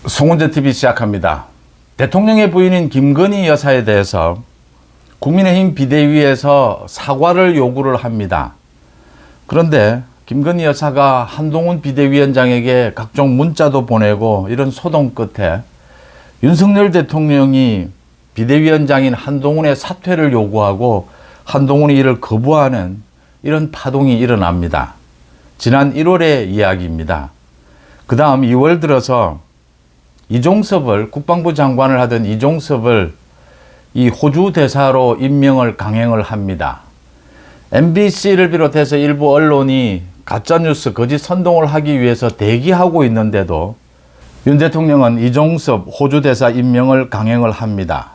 송은재 TV 시작합니다. 대통령의 부인인 김건희 여사에 대해서 국민의힘 비대위에서 사과를 요구를 합니다. 그런데 김건희 여사가 한동훈 비대위원장에게 각종 문자도 보내고 이런 소동 끝에 윤석열 대통령이 비대위원장인 한동훈의 사퇴를 요구하고 한동훈이 이를 거부하는 이런 파동이 일어납니다. 지난 1월의 이야기입니다. 그 다음 2월 들어서 이종섭을 국방부 장관을 하던 이종섭을 이 호주 대사로 임명을 강행을 합니다. MBC를 비롯해서 일부 언론이 가짜뉴스 거짓 선동을 하기 위해서 대기하고 있는데도 윤 대통령은 이종섭 호주 대사 임명을 강행을 합니다.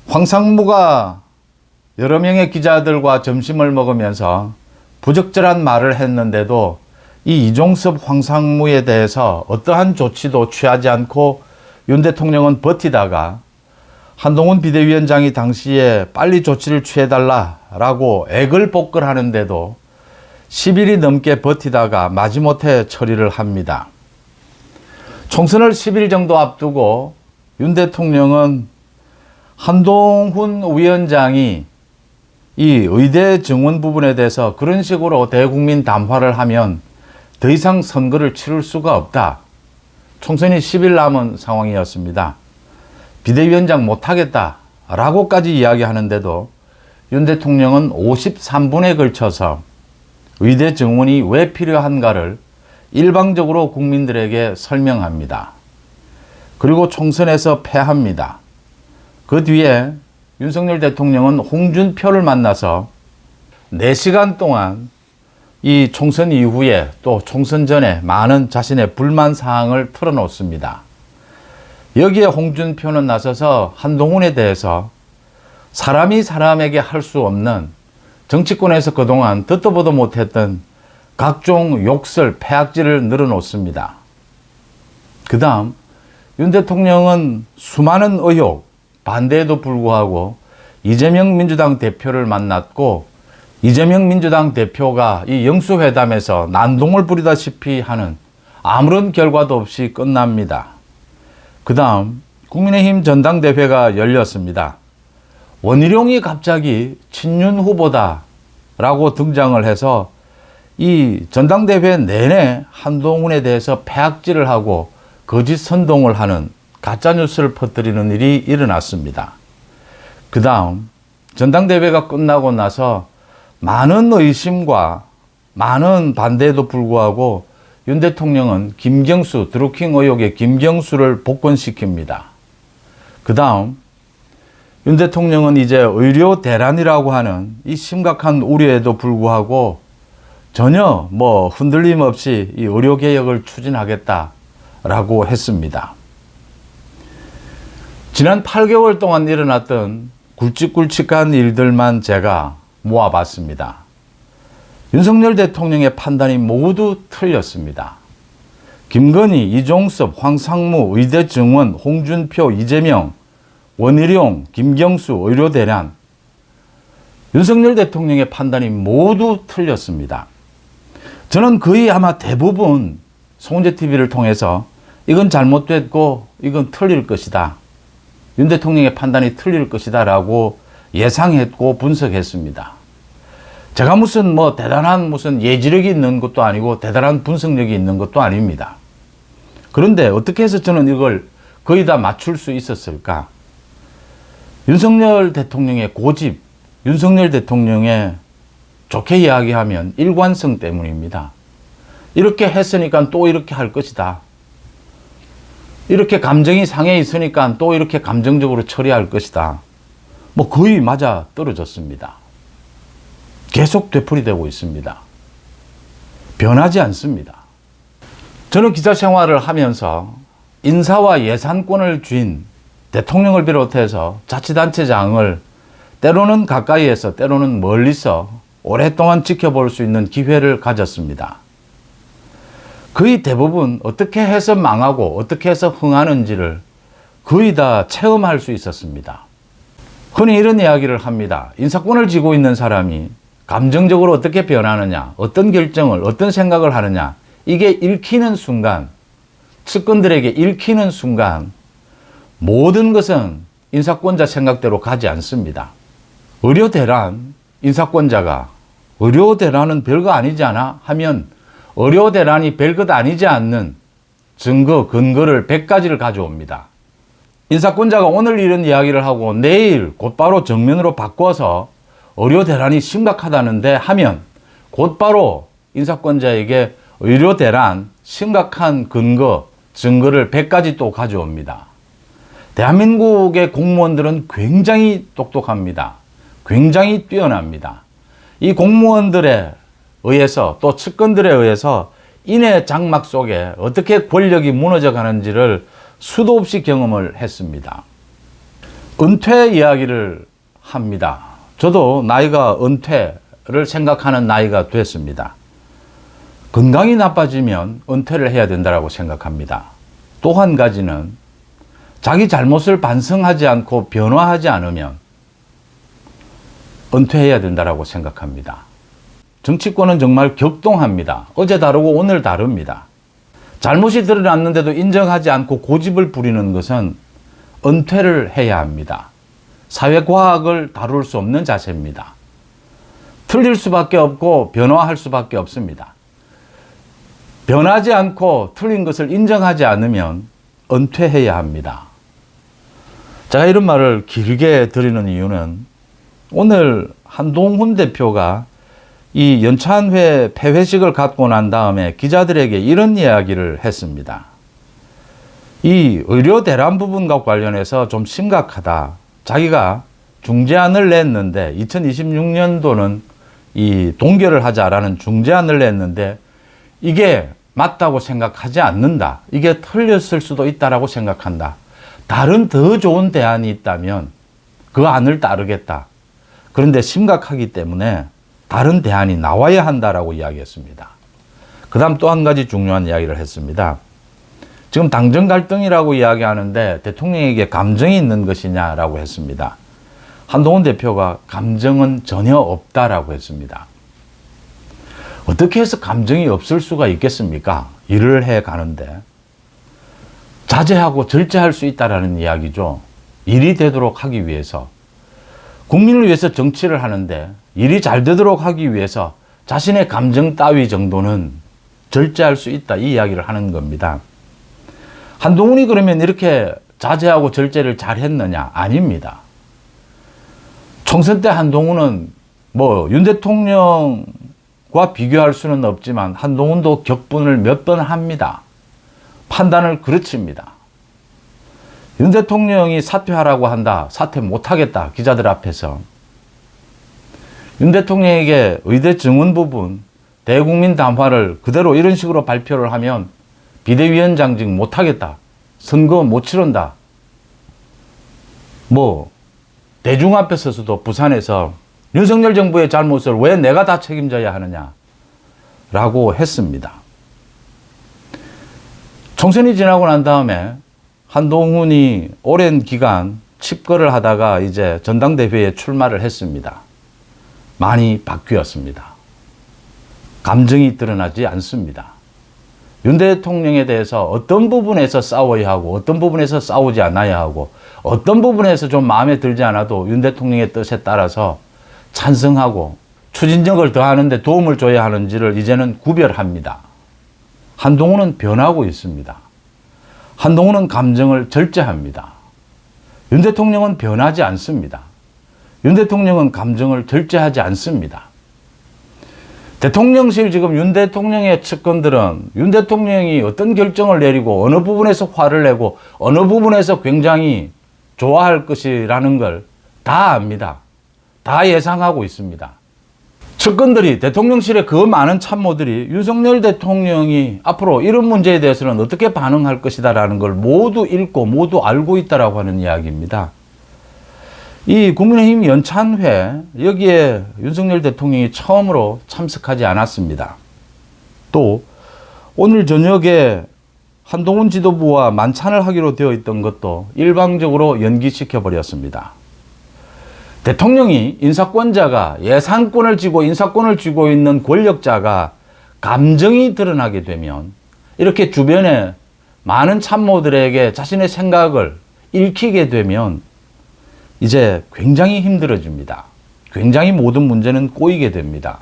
황상무가 여러 명의 기자들과 점심을 먹으면서 부적절한 말을 했는데도 이 이종섭 황상무에 대해서 어떠한 조치도 취하지 않고 윤 대통령은 버티다가 한동훈 비대위원장이 당시에 빨리 조치를 취해달라라고 애걸복걸 하는데도 10일이 넘게 버티다가 마지못해 처리를 합니다. 총선을 10일 정도 앞두고 윤 대통령은 한동훈 위원장이 이 의대 정원 부분에 대해서 그런 식으로 대국민 담화를 하면 더 이상 선거를 치를 수가 없다. 총선이 10일 남은 상황이었습니다. 비대위원장 못하겠다 라고까지 이야기하는데도 윤 대통령은 53분에 걸쳐서 의대 정원이 왜 필요한가를 일방적으로 국민들에게 설명합니다. 그리고 총선에서 패합니다. 그 뒤에 윤석열 대통령은 홍준표를 만나서 4시간 동안 이 총선 이후에 또 총선 전에 많은 자신의 불만 사항을 털어놓습니다. 여기에 홍준표는 나서서 한동훈에 대해서 사람이 사람에게 할 수 없는 정치권에서 그동안 듣도 보도 못했던 각종 욕설, 폐악질을 늘어놓습니다. 그 다음 윤 대통령은 수많은 의혹, 반대에도 불구하고 이재명 민주당 대표를 만났고 이재명 민주당 대표가 이 영수회담에서 난동을 부리다시피 하는 아무런 결과도 없이 끝납니다. 그 다음 국민의힘 전당대회가 열렸습니다. 원희룡이 갑자기 친윤 후보다 라고 등장을 해서 이 전당대회 내내 한동훈에 대해서 폐악질을 하고 거짓 선동을 하는 가짜뉴스를 퍼뜨리는 일이 일어났습니다. 그 다음 전당대회가 끝나고 나서 많은 의심과 많은 반대에도 불구하고 윤 대통령은 김경수, 드루킹 의혹의 김경수를 복권시킵니다. 그 다음 윤 대통령은 이제 의료 대란이라고 하는 이 심각한 우려에도 불구하고 전혀 흔들림 없이 이 의료개혁을 추진하겠다라고 했습니다. 지난 8개월 동안 일어났던 굵직굵직한 일들만 제가 모아봤습니다. 윤석열 대통령의 판단이 모두 틀렸습니다. 김건희, 이종섭, 황상무, 의대 정원, 홍준표, 이재명, 원희룡, 김경수, 의료대란. 윤석열 대통령의 판단이 모두 틀렸습니다. 저는 거의 아마 대부분 송은재 TV를 통해서 이건 잘못됐고 이건 틀릴 것이다. 윤 대통령의 판단이 틀릴 것이다 라고 예상했고 분석했습니다. 제가 대단한 예지력이 있는 것도 아니고 대단한 분석력이 있는 것도 아닙니다. 그런데 어떻게 해서 저는 이걸 거의 다 맞출 수 있었을까? 윤석열 대통령의 고집, 윤석열 대통령의 좋게 이야기하면 일관성 때문입니다. 이렇게 했으니까 또 이렇게 할 것이다. 이렇게 감정이 상해 있으니까 또 이렇게 감정적으로 처리할 것이다. 거의 맞아 떨어졌습니다. 계속 되풀이되고 있습니다. 변하지 않습니다. 저는 기자 생활을 하면서 인사와 예산권을 쥔 대통령을 비롯해서 자치단체장을 때로는 가까이에서 때로는 멀리서 오랫동안 지켜볼 수 있는 기회를 가졌습니다. 거의 대부분 어떻게 해서 망하고 어떻게 해서 흥하는지를 거의 다 체험할 수 있었습니다. 흔히 이런 이야기를 합니다. 인사권을 쥐고 있는 사람이 감정적으로 어떻게 변하느냐, 어떤 결정을, 어떤 생각을 하느냐, 이게 읽히는 순간 측근들에게 읽히는 순간 모든 것은 인사권자 생각대로 가지 않습니다. 의료대란 인사권자가 의료대란은 별거 아니지 않아? 하면 의료대란이 별것 아니지 않는 증거, 근거를 100가지를 가져옵니다. 인사권자가 오늘 이런 이야기를 하고 내일 곧바로 정면으로 바꿔서 의료대란이 심각하다는데 하면 곧바로 인사권자에게 의료대란 심각한 근거, 증거를 100가지 또 가져옵니다. 대한민국의 공무원들은 굉장히 똑똑합니다. 굉장히 뛰어납니다. 이 공무원들에 의해서 또 측근들에 의해서 인해 장막 속에 어떻게 권력이 무너져 가는지를 수도 없이 경험을 했습니다. 은퇴 이야기를 합니다. 저도 나이가 은퇴를 생각하는 나이가 됐습니다. 건강이 나빠지면 은퇴를 해야 된다고 생각합니다. 또 한 가지는 자기 잘못을 반성하지 않고 변화하지 않으면 은퇴해야 된다고 생각합니다. 정치권은 정말 격동합니다. 어제 다르고 오늘 다릅니다. 잘못이 드러났는데도 인정하지 않고 고집을 부리는 것은 은퇴를 해야 합니다. 사회과학을 다룰 수 없는 자세입니다. 틀릴 수밖에 없고 변화할 수밖에 없습니다. 변하지 않고 틀린 것을 인정하지 않으면 은퇴해야 합니다. 제가 이런 말을 길게 드리는 이유는 오늘 한동훈 대표가 이 연찬회 폐회식을 갖고 난 다음에 기자들에게 이런 이야기를 했습니다. 이 의료 대란 부분과 관련해서 좀 심각하다. 자기가 중재안을 냈는데 2026년도는 이 동결을 하자라는 중재안을 냈는데 이게 맞다고 생각하지 않는다. 이게 틀렸을 수도 있다라고 생각한다. 다른 더 좋은 대안이 있다면 그 안을 따르겠다. 그런데 심각하기 때문에 다른 대안이 나와야 한다라고 이야기했습니다. 그 다음 또 한 가지 중요한 이야기를 했습니다. 지금 당정 갈등이라고 이야기하는데 대통령에게 감정이 있는 것이냐라고 했습니다. 한동훈 대표가 감정은 전혀 없다라고 했습니다. 어떻게 해서 감정이 없을 수가 있겠습니까? 일을 해 가는데. 자제하고 절제할 수 있다라는 이야기죠. 일이 되도록 하기 위해서. 국민을 위해서 정치를 하는데 일이 잘 되도록 하기 위해서 자신의 감정 따위 정도는 절제할 수 있다. 이 이야기를 하는 겁니다. 한동훈이 그러면 이렇게 자제하고 절제를 잘 했느냐? 아닙니다. 총선 때 한동훈은 윤 대통령과 비교할 수는 없지만 한동훈도 격분을 몇 번 합니다. 판단을 그르칩니다. 윤 대통령이 사퇴하라고 한다. 사퇴 못하겠다. 기자들 앞에서. 윤 대통령에게 의대 증원 부분 대국민 담화를 그대로 이런 식으로 발표를 하면 비대위원장직 못하겠다. 선거 못 치른다. 대중 앞에 서서도 부산에서 윤석열 정부의 잘못을 왜 내가 다 책임져야 하느냐 라고 했습니다. 총선이 지나고 난 다음에 한동훈이 오랜 기간 칩거를 하다가 이제 전당대회에 출마를 했습니다. 많이 바뀌었습니다. 감정이 드러나지 않습니다. 윤 대통령에 대해서 어떤 부분에서 싸워야 하고 어떤 부분에서 싸우지 않아야 하고 어떤 부분에서 좀 마음에 들지 않아도 윤 대통령의 뜻에 따라서 찬성하고 추진력을 더하는 데 도움을 줘야 하는지를 이제는 구별합니다. 한동훈은 변하고 있습니다. 한동훈은 감정을 절제합니다. 윤 대통령은 변하지 않습니다. 윤 대통령은 감정을 절제하지 않습니다. 대통령실 지금 윤 대통령의 측근들은 윤 대통령이 어떤 결정을 내리고 어느 부분에서 화를 내고 어느 부분에서 굉장히 좋아할 것이라는 걸 다 압니다. 다 예상하고 있습니다. 측근들이 대통령실의 그 많은 참모들이 윤석열 대통령이 앞으로 이런 문제에 대해서는 어떻게 반응할 것이다라는 걸 모두 읽고 모두 알고 있다라고 하는 이야기입니다. 이 국민의힘 연찬회 여기에 윤석열 대통령이 처음으로 참석하지 않았습니다. 또 오늘 저녁에 한동훈 지도부와 만찬을 하기로 되어 있던 것도 일방적으로 연기시켜 버렸습니다. 대통령이 인사권자가 예산권을 쥐고 인사권을 쥐고 있는 권력자가 감정이 드러나게 되면 이렇게 주변에 많은 참모들에게 자신의 생각을 읽히게 되면 이제 굉장히 힘들어집니다. 굉장히 모든 문제는 꼬이게 됩니다.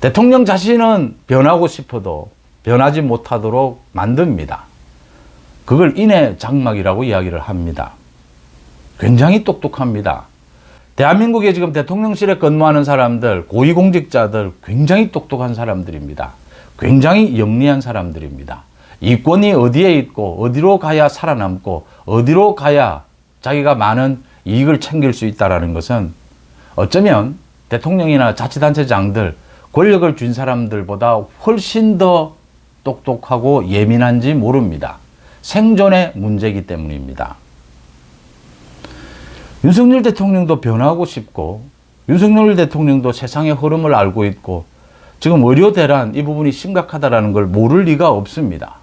대통령 자신은 변하고 싶어도 변하지 못하도록 만듭니다. 그걸 인해 장막이라고 이야기를 합니다. 굉장히 똑똑합니다. 대한민국에 지금 대통령실에 근무하는 사람들, 고위공직자들 굉장히 똑똑한 사람들입니다. 굉장히 영리한 사람들입니다. 이권이 어디에 있고 어디로 가야 살아남고 어디로 가야 자기가 많은 이익을 챙길 수 있다는 것은 어쩌면 대통령이나 자치단체장들, 권력을 쥔 사람들보다 훨씬 더 똑똑하고 예민한지 모릅니다. 생존의 문제이기 때문입니다. 윤석열 대통령도 변하고 싶고 윤석열 대통령도 세상의 흐름을 알고 있고 지금 의료 대란 이 부분이 심각하다는 걸 모를 리가 없습니다.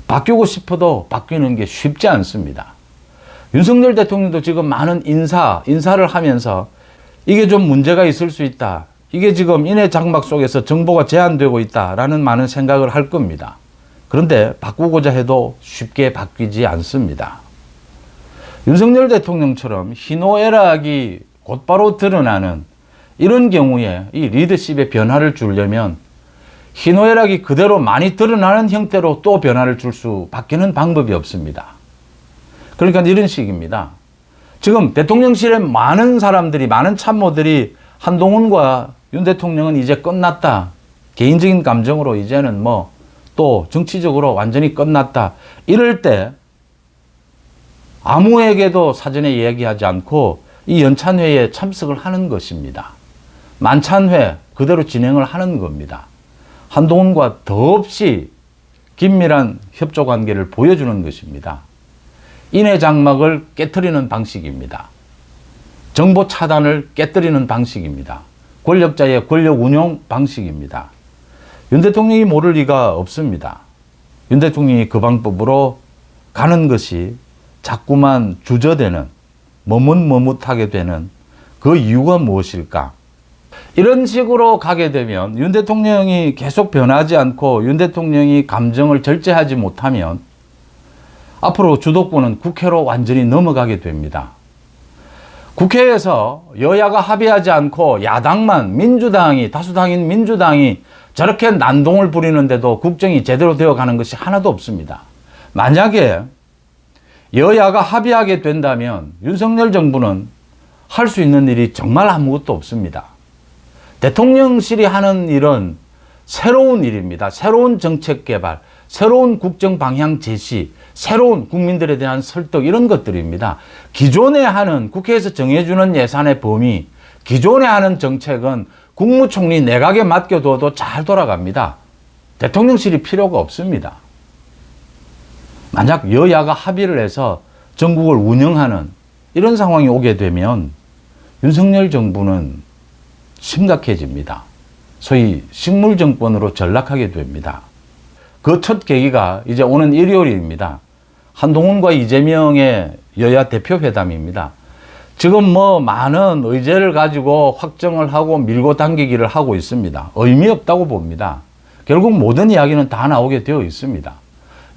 바뀌고 싶어도 바뀌는 게 쉽지 않습니다. 윤석열 대통령도 지금 많은 인사를 하면서 이게 좀 문제가 있을 수 있다. 이게 지금 인해 장막 속에서 정보가 제한되고 있다라는 많은 생각을 할 겁니다. 그런데 바꾸고자 해도 쉽게 바뀌지 않습니다. 윤석열 대통령처럼 희노애락이 곧바로 드러나는 이런 경우에 이 리더십의 변화를 주려면 희노애락이 그대로 많이 드러나는 형태로 또 변화를 줄 수밖에는 방법이 없습니다. 그러니까 이런 식입니다. 지금 대통령실에 많은 사람들이, 많은 참모들이 한동훈과 윤 대통령은 이제 끝났다. 개인적인 감정으로 이제는 또 정치적으로 완전히 끝났다. 이럴 때 아무에게도 사전에 이야기하지 않고 이 연찬회에 참석을 하는 것입니다. 만찬회 그대로 진행을 하는 겁니다. 한동훈과 더없이 긴밀한 협조 관계를 보여주는 것입니다. 인해 장막을 깨트리는 방식입니다. 정보 차단을 깨트리는 방식입니다. 권력자의 권력 운용 방식입니다. 윤 대통령이 모를 리가 없습니다. 윤 대통령이 그 방법으로 가는 것이 자꾸만 주저되는, 머뭇머뭇하게 되는 그 이유가 무엇일까? 이런 식으로 가게 되면 윤 대통령이 계속 변하지 않고 윤 대통령이 감정을 절제하지 못하면 앞으로 주도권은 국회로 완전히 넘어가게 됩니다. 국회에서 여야가 합의하지 않고 야당만, 민주당이, 다수당인 민주당이 저렇게 난동을 부리는데도 국정이 제대로 되어가는 것이 하나도 없습니다. 만약에 여야가 합의하게 된다면 윤석열 정부는 할 수 있는 일이 정말 아무것도 없습니다. 대통령실이 하는 일은 새로운 일입니다. 새로운 정책 개발, 새로운 국정 방향 제시, 새로운 국민들에 대한 설득 이런 것들입니다. 기존에 하는 국회에서 정해주는 예산의 범위, 기존에 하는 정책은 국무총리 내각에 맡겨둬도 잘 돌아갑니다. 대통령실이 필요가 없습니다. 만약 여야가 합의를 해서 전국을 운영하는 이런 상황이 오게 되면 윤석열 정부는 심각해집니다. 소위 식물정권으로 전락하게 됩니다. 그 첫 계기가 이제 오는 일요일입니다. 한동훈과 이재명의 여야 대표회담입니다. 지금 많은 의제를 가지고 확정을 하고 밀고 당기기를 하고 있습니다. 의미 없다고 봅니다. 결국 모든 이야기는 다 나오게 되어 있습니다.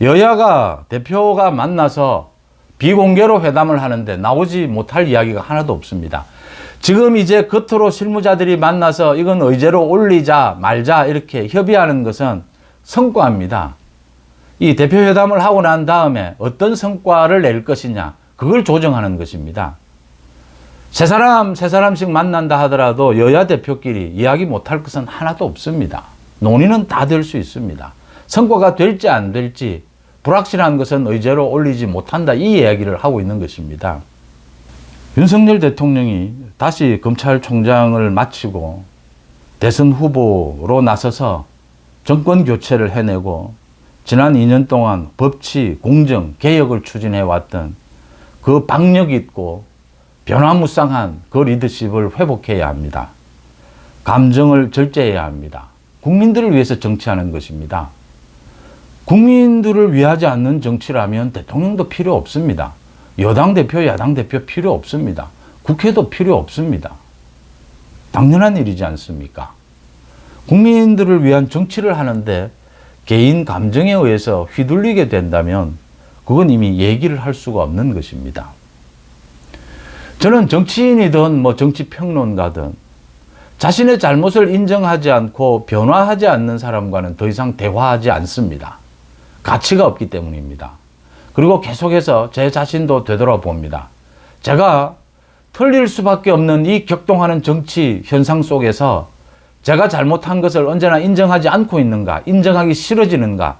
여야가 대표가 만나서 비공개로 회담을 하는데 나오지 못할 이야기가 하나도 없습니다. 지금 이제 겉으로 실무자들이 만나서 이건 의제로 올리자 말자 이렇게 협의하는 것은 성과입니다. 이 대표회담을 하고 난 다음에 어떤 성과를 낼 것이냐 그걸 조정하는 것입니다. 세 사람씩 만난다 하더라도 여야 대표끼리 이야기 못할 것은 하나도 없습니다. 논의는 다 될 수 있습니다. 성과가 될지 안 될지 불확실한 것은 의제로 올리지 못한다 이 이야기를 하고 있는 것입니다. 윤석열 대통령이 다시 검찰총장을 마치고 대선 후보로 나서서 정권 교체를 해내고 지난 2년 동안 법치, 공정, 개혁을 추진해왔던 그 박력 있고 변화무쌍한 그 리더십을 회복해야 합니다. 감정을 절제해야 합니다. 국민들을 위해서 정치하는 것입니다. 국민들을 위하지 않는 정치라면 대통령도 필요 없습니다. 여당 대표, 야당 대표 필요 없습니다. 국회도 필요 없습니다. 당연한 일이지 않습니까? 국민들을 위한 정치를 하는데 개인 감정에 의해서 휘둘리게 된다면 그건 이미 얘기를 할 수가 없는 것입니다. 저는 정치인이든 정치평론가든 자신의 잘못을 인정하지 않고 변화하지 않는 사람과는 더 이상 대화하지 않습니다. 가치가 없기 때문입니다. 그리고 계속해서 제 자신도 되돌아봅니다. 제가 틀릴 수밖에 없는 이 격동하는 정치 현상 속에서 제가 잘못한 것을 언제나 인정하지 않고 있는가, 인정하기 싫어지는가,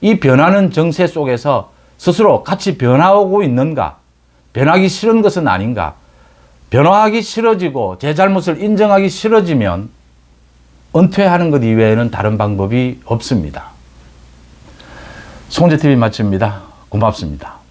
이 변하는 정세 속에서 스스로 같이 변화하고 있는가, 변하기 싫은 것은 아닌가, 변화하기 싫어지고 제 잘못을 인정하기 싫어지면 은퇴하는 것 이외에는 다른 방법이 없습니다. 송재TV 마칩니다. 고맙습니다.